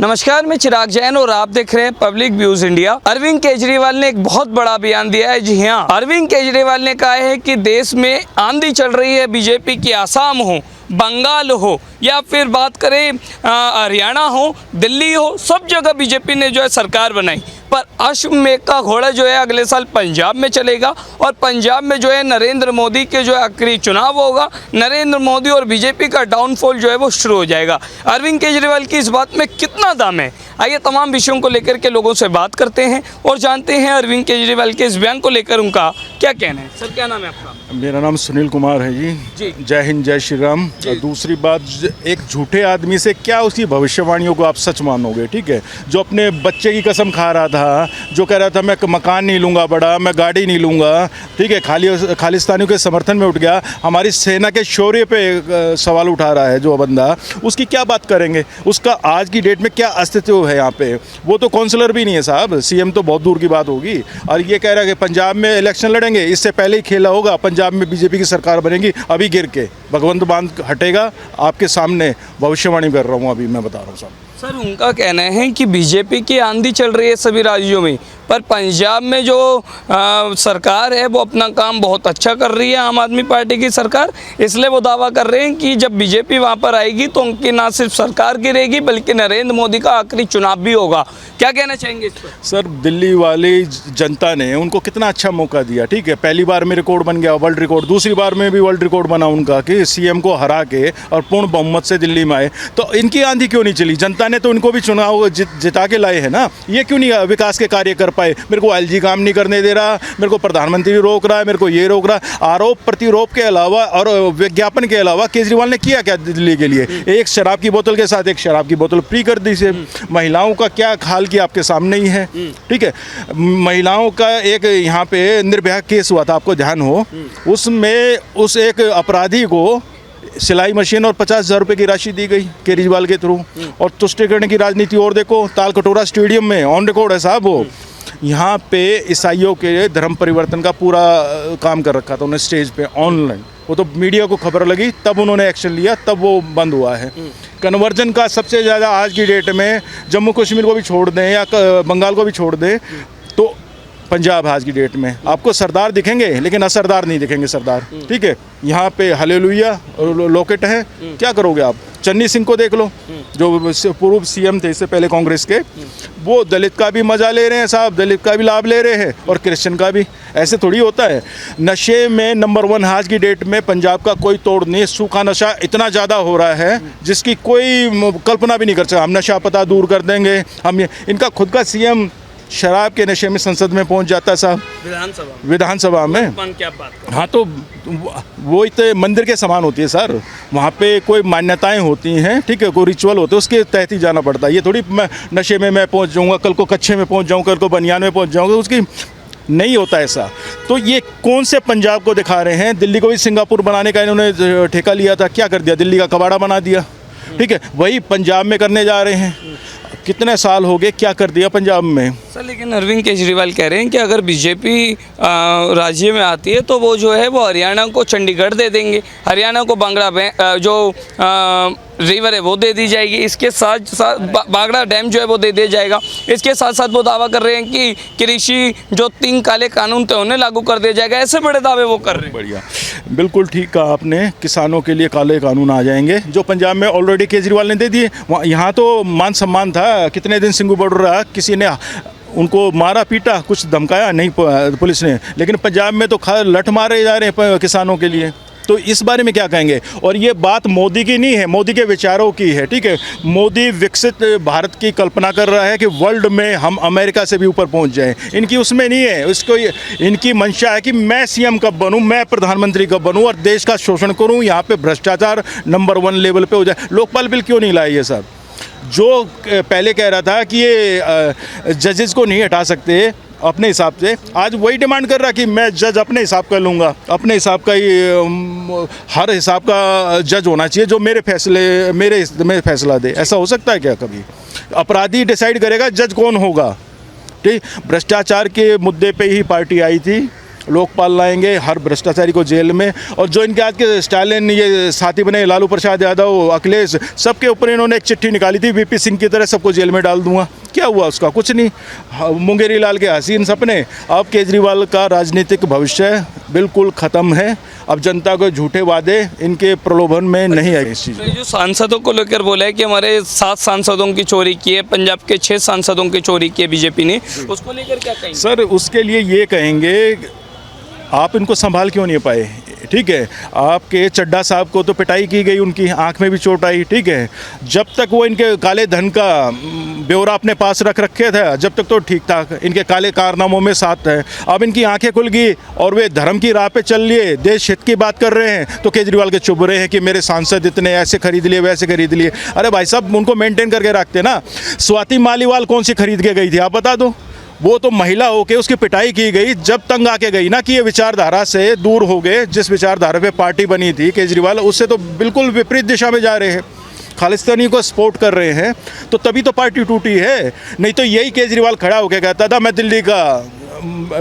नमस्कार, मैं चिराग जैन और आप देख रहे हैं public views India. Arvind Kejriwal ने एक बहुत बड़ा बयान दिया है। जी हाँ, अरविंद केजरीवाल ने कहा है कि देश में आंधी चल रही है बीजेपी की। आसाम हो, बंगाल हो या फिर बात करें हरियाणा हो, दिल्ली हो, सब जगह बीजेपी ने जो है सरकार बनाई। पर अश्वमेध का घोड़ा जो है अगले साल पंजाब में चलेगा और पंजाब में जो है नरेंद्र मोदी के जो है आखिरी चुनाव होगा। नरेंद्र मोदी और बीजेपी का डाउनफॉल जो है वो शुरू हो जाएगा। अरविंद केजरीवाल की इस बात में कितना दम है, आइए तमाम विषयों को लेकर के लोगों से बात करते हैं और जानते हैं अरविंद केजरीवाल के इस बयान को लेकर उनका क्या कहना है। सर, क्या नाम है आपका? मेरा नाम सुनील कुमार है जी। जय हिंद, जय श्री राम। और दूसरी बात, एक झूठे आदमी से क्या उसकी भविष्यवाणियों को आप सच मानोगे? ठीक है, जो अपने बच्चे की कसम खा रहा था, जो कह रहा था मैं मकान नहीं लूँगा बड़ा, मैं गाड़ी नहीं लूँगा, ठीक है, खालिस्तानियों के समर्थन में उठ गया, हमारी सेना के शौर्य पे सवाल उठा रहा है जो बंदा, उसकी क्या बात करेंगे? उसका आज की डेट में क्या अस्तित्व है यहाँ पे? वो तो काउंसलर भी नहीं है साहब, सीएम तो बहुत दूर की बात होगी। और ये कह रहा है कि पंजाब में इलेक्शन लड़ेंगे, इससे पहले ही खेला होगा, पंजाब में बीजेपी की सरकार बनेगी। अभी गिर के भगवंत बांध हटेगा, आपके सामने भविष्यवाणी कर रहा हूँ, अभी मैं बता रहा हूँ साहब। सर, उनका कहना है कि बीजेपी की आंधी चल रही है सभी राज्यों में, पर पंजाब में जो सरकार है वो अपना काम बहुत अच्छा कर रही है, आम आदमी पार्टी की सरकार। इसलिए वो दावा कर रहे हैं कि जब बीजेपी वहाँ पर आएगी तो उनकी ना सिर्फ सरकार गिरेगी बल्कि नरेंद्र मोदी का आखिरी चुनाव भी होगा। क्या कहना चाहेंगे इस पर? सर, दिल्ली वाली जनता ने उनको कितना अच्छा मौका दिया। ठीक है, पहली बार में रिकॉर्ड बन गया, वर्ल्ड रिकॉर्ड, दूसरी बार में भी वर्ल्ड रिकॉर्ड बना उनका कि सीएम को हरा के और पूर्ण बहुमत से दिल्ली में आए। तो इनकी आंधी क्यों नहीं चली? जनता ने तो उनको भी चुनाव जिता के लाए हैं ना। ये क्यों नहीं विकास के कार्य कर पाए? मेरे को एलजी काम नहीं करने दे रहा, मेरे को प्रधानमंत्री रोक रहा है, मेरे को ये रोक रहा है। आरोप प्रत्यारोप के अलावा और विज्ञापन के अलावा केजरीवाल ने किया क्या दिल्ली के लिए? एक शराब की बोतल के साथ एक शराब की बोतल फ्री कर दी से। महिलाओं का क्या हाल किया आपके सामने ही है। ठीक है, महिलाओं का एक यहाँ पे निर्भया केस हुआ था, आपको ध्यान हो, उसमें उस एक अपराधी को सिलाई मशीन और 50,000 रुपये की राशि दी गई केजरीवाल के थ्रू। और तुष्टिकरण की राजनीति और देखो, ताल कटोरा स्टेडियम में ऑन रिकॉर्ड है साहब वो। यहाँ पे ईसाइयों के धर्म परिवर्तन का पूरा काम कर रखा था उन्होंने स्टेज पे ऑनलाइन। वो तो मीडिया को खबर लगी तब उन्होंने एक्शन लिया, तब वो बंद हुआ है। कन्वर्जन का सबसे ज़्यादा आज की डेट में जम्मू कश्मीर को भी छोड़ दें या बंगाल को भी छोड़ दें तो पंजाब आज की डेट में आपको सरदार दिखेंगे लेकिन असरदार नहीं दिखेंगे सरदार। ठीक है, यहाँ पे हालेलुया लॉकेट है, क्या करोगे आप? चन्नी सिंह को देख लो, जो पूर्व सीएम थे इससे पहले कांग्रेस के, वो दलित का भी मजा ले रहे हैं साहब, दलित का भी लाभ ले रहे हैं और क्रिश्चियन का भी। ऐसे थोड़ी होता है। नशे में नंबर 1 आज की डेट में पंजाब का कोई तोड़ नहीं है। सूखा नशा इतना ज़्यादा हो रहा है जिसकी कोई कल्पना भी नहीं कर सकता। हम नशा पता दूर कर देंगे, हम इनका खुद का सीएम शराब के नशे में संसद में पहुंच जाता है साहब, विधानसभा में। क्या बात कर? हाँ, तो वो इतने मंदिर के समान होती है सर, वहाँ पे कोई मान्यताएं होती हैं, ठीक है, कोई रिचुअल होते हैं, उसके तहत ही जाना पड़ता है। ये थोड़ी मैं नशे में मैं पहुँच जाऊँगा, कल को कच्छे में पहुँच जाऊँ, कल को बनियान में पहुँच जाऊँगा, उसकी नहीं होता ऐसा। तो ये कौन से पंजाब को दिखा रहे हैं? दिल्ली को भी सिंगापुर बनाने का इन्होंने ठेका लिया था, क्या कर दिया? दिल्ली का कबाड़ा बना दिया। ठीक है, वही पंजाब में करने जा रहे हैं। कितने साल हो गए, क्या कर दिया पंजाब में? सर, लेकिन अरविंद केजरीवाल कह रहे हैं कि अगर बीजेपी राज्य में आती है तो वो जो है वो हरियाणा को चंडीगढ़ दे देंगे, हरियाणा को बांगड़ा जो रिवर है वो दे दी जाएगी, इसके साथ साथ बागड़ा डैम जो है वो दे दिया जाएगा। इसके साथ साथ वो दावा कर रहे हैं कि कृषि जो 3 काले कानून थे उन्हें लागू कर दिया जाएगा। ऐसे बड़े दावे वो कर रहे हैं। बढ़िया, बिल्कुल ठीक कहा आपने। किसानों के लिए काले कानून आ जाएंगे जो पंजाब में ऑलरेडी केजरीवाल ने दे दिए। यहाँ तो मान सम्मान था, कितने दिन सिंगू बॉर्डर रहा, किसी ने उनको मारा पीटा, कुछ धमकाया नहीं पुलिस ने, लेकिन पंजाब में तो लठ मारे जा रहे हैं किसानों के लिए। तो इस बारे में क्या कहेंगे? और ये बात मोदी की नहीं है, मोदी के विचारों की है। ठीक है, मोदी विकसित भारत की कल्पना कर रहा है कि वर्ल्ड में हम अमेरिका से भी ऊपर पहुंच जाएं। इनकी उसमें नहीं है, उसको इनकी मंशा है कि मैं सीएम कब बनूं, मैं प्रधानमंत्री कब बनूं और देश का शोषण करूं, यहाँ पे भ्रष्टाचार नंबर 1 लेवल पे हो जाए। लोकपाल बिल क्यों नहीं लाए ये सब? जो पहले कह रहा था कि ये जजेस को नहीं हटा सकते अपने हिसाब से, आज वही डिमांड कर रहा कि मैं जज अपने हिसाब का लूँगा, अपने हिसाब का ही हर हिसाब का जज होना चाहिए जो मेरे में फैसला दे। ऐसा हो सकता है क्या कभी? अपराधी डिसाइड करेगा जज कौन होगा। ठीक, भ्रष्टाचार के मुद्दे पे ही पार्टी आई थी लोकपाल लाएंगे, हर भ्रष्टाचारी को जेल में, और जो इनके आज के स्टालिन ये साथी बने लालू प्रसाद यादव, अखिलेश, सबके ऊपर इन्होंने एक चिट्ठी निकाली थी वीपी सिंह की तरह सबको जेल में डाल दूंगा। क्या हुआ उसका? कुछ नहीं। मुंगेरी लाल के हसीन सपने। अब केजरीवाल का राजनीतिक भविष्य बिल्कुल ख़त्म है। अब जनता को झूठे वादे इनके प्रलोभन में नहीं है इस चीज़। तो ये जो सांसदों को लेकर बोला है कि हमारे 7 सांसदों की चोरी की है, पंजाब के 6 सांसदों की चोरी की है बीजेपी ने, उसको लेकर क्या कहेंगे? सर उसके लिए ये कहेंगे आप इनको संभाल क्यों नहीं पाए? ठीक है, आपके चड्ढा साहब को तो पिटाई की गई, उनकी आंख में भी चोट आई। ठीक है, जब तक वो इनके काले धन का ब्यौरा अपने पास रख रखे थे जब तक तो ठीक था, इनके काले कारनामों में साथ है। अब इनकी आंखें खुल गई और वे धर्म की राह पे चल लिए, देश हित की बात कर रहे हैं, तो केजरीवाल के चुभ रहे हैं कि मेरे सांसद इतने ऐसे खरीद लिए वैसे खरीद लिए। अरे भाई साहब उनको मेंटेन करके रखते ना। स्वाति मालीवाल कौन सी खरीद के गई थी आप बता दो? वो तो महिला होके उसकी पिटाई की गई जब तंग आके गई ना कि ये विचारधारा से दूर हो गए। जिस विचारधारा पे पार्टी बनी थी केजरीवाल, उससे तो बिल्कुल विपरीत दिशा में जा रहे हैं, खालिस्तानी को सपोर्ट कर रहे हैं, तो तभी तो पार्टी टूटी है। नहीं तो यही केजरीवाल खड़ा होकर कहता था मैं दिल्ली का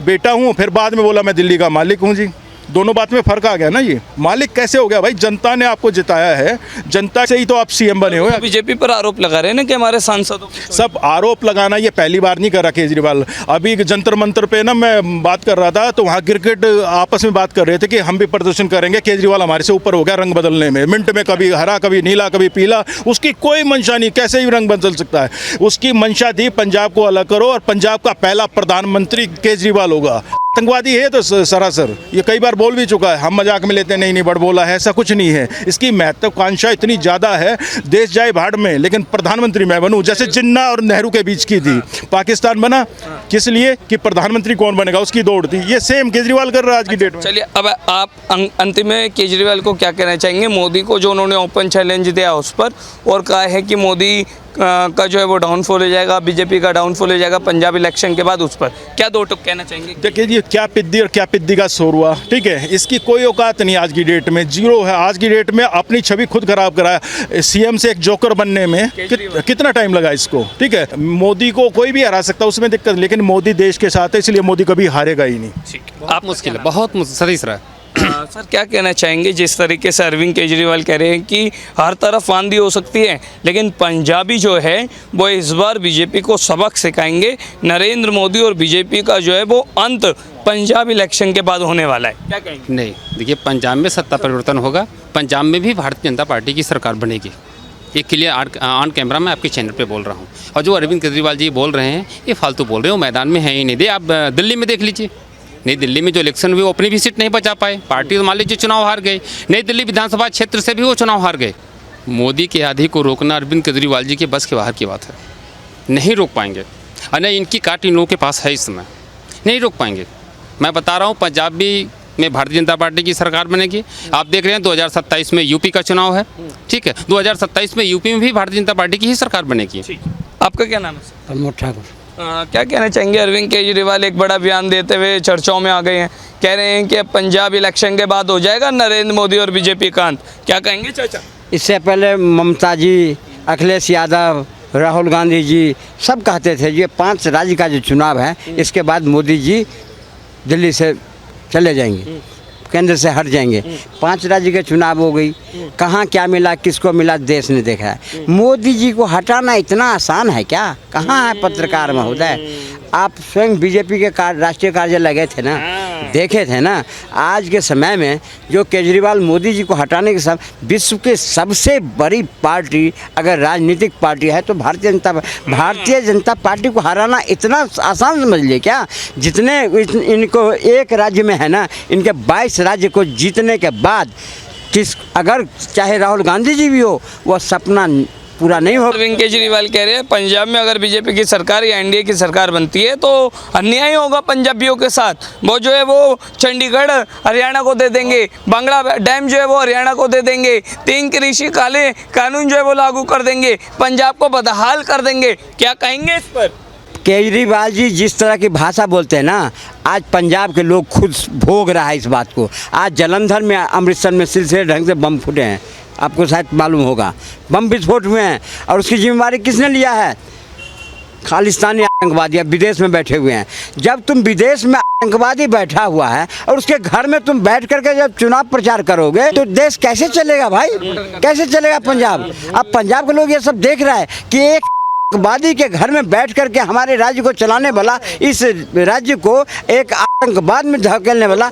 बेटा हूँ, फिर बाद में बोला मैं दिल्ली का मालिक हूँ। जी दोनों बात में फ़र्क आ गया ना। ये मालिक कैसे हो गया भाई? जनता ने आपको जिताया है, जनता से ही तो आप सीएम बने हो। बीजेपी पर आरोप लगा रहे हैं ना कि हमारे सांसदों को सब आरोप लगाना ये पहली बार नहीं कर रहा केजरीवाल। अभी जंतर मंतर पे ना मैं बात कर रहा था तो वहाँ क्रिकेट आपस में बात कर रहे थे कि हम भी प्रदर्शन करेंगे, केजरीवाल हमारे से ऊपर हो गया रंग बदलने में, मिनट में कभी हरा कभी नीला कभी पीला, उसकी कोई मंशा नहीं, कैसे भी रंग बदल सकता है। उसकी मंशा थी पंजाब को अलग करो और पंजाब का पहला प्रधानमंत्री केजरीवाल होगा। आतंकवादी है तो सरासर, ये कई बार बोल भी चुका है, हम मजाक में लेते नहीं बड़ बोला है, ऐसा कुछ नहीं है। इसकी महत्वाकांक्षा इतनी ज़्यादा है, देश जाए भाड़ में लेकिन प्रधानमंत्री मैं बनूं, जैसे जिन्ना और नेहरू के बीच की थी। पाकिस्तान बना किस लिए कि प्रधानमंत्री कौन बनेगा, उसकी दौड़ थी। ये सेम केजरीवाल कर रहा है आज की डेट में। चलिए अब आप अंतिम में केजरीवाल को क्या कहना चाहेंगे? मोदी को जो उन्होंने ओपन चैलेंज दिया उस पर, और कहा है कि मोदी का जो है वो डाउनफॉल हो जाएगा, बीजेपी का डाउनफॉल हो जाएगा पंजाब इलेक्शन के बाद, उस पर क्या दो टुक कहना चाहेंगे? देखिए ये क्या पिद्दी और क्या पिद्दी का शोर हुआ। ठीक है, इसकी कोई औकात नहीं आज की डेट में, जीरो है। आज की डेट में अपनी छवि खुद खराब कराया। सीएम से एक जोकर बनने में कितना टाइम लगा इसको। ठीक है, मोदी को कोई भी हरा सकता है, उसमें दिक्कत, लेकिन मोदी देश के साथ है, इसलिए मोदी कभी हारेगा ही नहीं। ठीक, आप मुश्किल है, बहुत सतीश रहा है। सर क्या कहना चाहेंगे जिस तरीके से अरविंद केजरीवाल कह रहे हैं कि हर तरफ आंधी हो सकती है लेकिन पंजाबी जो है वो इस बार बीजेपी को सबक सिखाएंगे, नरेंद्र मोदी और बीजेपी का जो है वो अंत पंजाब इलेक्शन के बाद होने वाला है, क्या कहेंगे? नहीं, देखिए पंजाब में सत्ता परिवर्तन होगा, पंजाब में भी भारतीय जनता पार्टी की सरकार बनेगी। ये क्लियर ऑन कैमरा मैं आपके चैनल पे बोल रहा हूँ। और जो अरविंद केजरीवाल जी बोल रहे हैं ये फालतू बोल रहे हैं, वो मैदान में है ही नहीं। दे आप दिल्ली में देख लीजिए, नई दिल्ली में जो इलेक्शन हुए वो अपनी भी सीट नहीं बचा पाए, पार्टी तो मान लीजिए चुनाव हार गए। नई दिल्ली विधानसभा क्षेत्र से भी वो चुनाव हार गए। मोदी के आधे को रोकना अरविंद केजरीवाल जी के बस के बाहर की बात है, नहीं रोक पाएंगे। और नहीं इनकी काट इन लोगों के पास है, इस समय नहीं रोक पाएंगे। मैं बता रहा हूँ पंजाब भी में भारतीय जनता पार्टी की सरकार बनेगी। आप देख रहे हैं 2027 में यूपी का चुनाव है, ठीक है, 2027 में यूपी में भी भारतीय जनता पार्टी की ही सरकार बनेगी। आपका क्या नाम है सर? प्रमोद ठाकुर। क्या कहना चाहेंगे? अरविंद केजरीवाल एक बड़ा बयान देते हुए चर्चाओं में आ गए हैं, कह रहे हैं कि पंजाब इलेक्शन के बाद हो जाएगा नरेंद्र मोदी और बीजेपी का अंत, क्या कहेंगे चाचा? इससे पहले ममता जी, अखिलेश यादव, राहुल गांधी जी सब कहते थे ये 5 राज्य का जो चुनाव है इसके बाद मोदी जी दिल्ली से चले जाएंगे, केंद्र से हट जाएंगे। 5 राज्य के चुनाव हो गई, कहाँ क्या मिला किसको मिला देश ने देखा है। मोदी जी को हटाना इतना आसान है क्या? कहाँ है पत्रकार महोदय? आप स्वयं बीजेपी के राष्ट्रीय कार्यालय गए थे ना, देखे थे ना। आज के समय में जो केजरीवाल मोदी जी को हटाने के साथ विश्व के सबसे बड़ी पार्टी अगर राजनीतिक पार्टी है तो भारतीय जनता पार्टी को हराना इतना आसान समझ लिए क्या? जितने इनको एक राज्य में है ना, इनके 22 राज्य को जीतने के बाद अगर चाहे राहुल गांधी जी भी हो वह सपना पूरा नहीं हो। अरविंद केजरीवाल कह रहे हैं पंजाब में अगर बीजेपी की सरकार या एनडीए की सरकार बनती है तो अन्याय होगा पंजाबियों के साथ। वो जो है वो चंडीगढ़ हरियाणा को दे देंगे, बांग्ला डैम जो है वो हरियाणा को दे देंगे, 3 कृषि काले कानून जो है वो लागू कर देंगे, पंजाब को बदहाल कर देंगे, क्या कहेंगे इस पर? केजरीवाल जी जिस तरह की भाषा बोलते हैं ना, आज पंजाब के लोग खुद भोग रहा है इस बात को। आज जलंधर में, अमृतसर में सिलसिले ढंग से बम फूटे हैं, आपको शायद मालूम होगा, बम विस्फोट हुए हैं। और उसकी जिम्मेदारी किसने लिया है? खालिस्तानी आतंकवादी विदेश में बैठे हुए हैं। जब तुम विदेश में आतंकवादी बैठा हुआ है और उसके घर में तुम बैठ करके जब चुनाव प्रचार करोगे तो देश कैसे चलेगा भाई, कैसे चलेगा पंजाब। अब पंजाब के लोग ये सब देख रहा है कि एक आतंकवादी के घर में बैठ करके हमारे राज्य को चलाने वाला, इस राज्य को एक आतंकवाद में धकेलने वाला,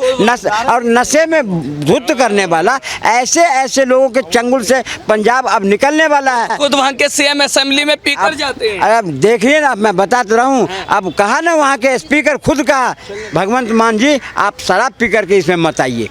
और नशे में धुत करने वाला, ऐसे ऐसे लोगों के चंगुल से पंजाब अब निकलने वाला है। खुद वहाँ के सीएम असेंबली में पीकर जाते हैं। अब देखिए ना, मैं बताता रहा हूँ, अब कहा ना वहाँ के स्पीकर खुद कहा, भगवंत मान जी आप शराब पी करके इसमें मत आइए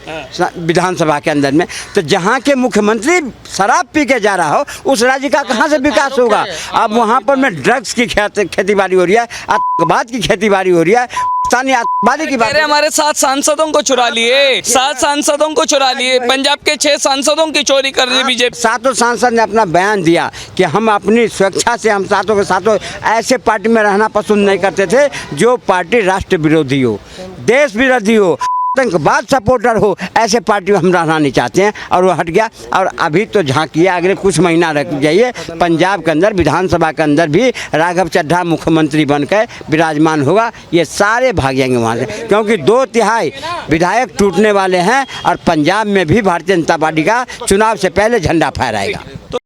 विधानसभा के अंदर में। तो जहाँ के मुख्यमंत्री शराब पी के जा रहा हो उस राज्य का कहाँ से विकास होगा। अब वहाँ पर में ड्रग्स की खेती बाड़ी हो रही है, आतंकवाद की खेती बाड़ी हो रही है, आतंकवादी की बात। हमारे 7 सांसदों को चुरा लिए, 7 सांसदों को चुरा लिए, पंजाब के 6 सांसदों की चोरी कर दी बीजेपी। 7 सांसद ने अपना बयान दिया कि हम अपनी सुरक्षा से हम सातों के सातों ऐसे पार्टी में रहना पसंद नहीं करते थे जो पार्टी राष्ट्र विरोधी हो, देश विरोधी हो, आतंकवाद सपोर्टर हो, ऐसे पार्टी में हम रहना नहीं चाहते हैं। और वो हट गया। और अभी तो झांकिए, अगले कुछ महीना रख जाइए, पंजाब के अंदर विधानसभा के अंदर भी राघव चड्ढा मुख्यमंत्री बनकर विराजमान होगा। ये सारे भाग जाएंगे वहाँ से, क्योंकि 2/3 विधायक टूटने वाले हैं और पंजाब में भी भारतीय जनता पार्टी का चुनाव से पहले झंडा फहराएगा।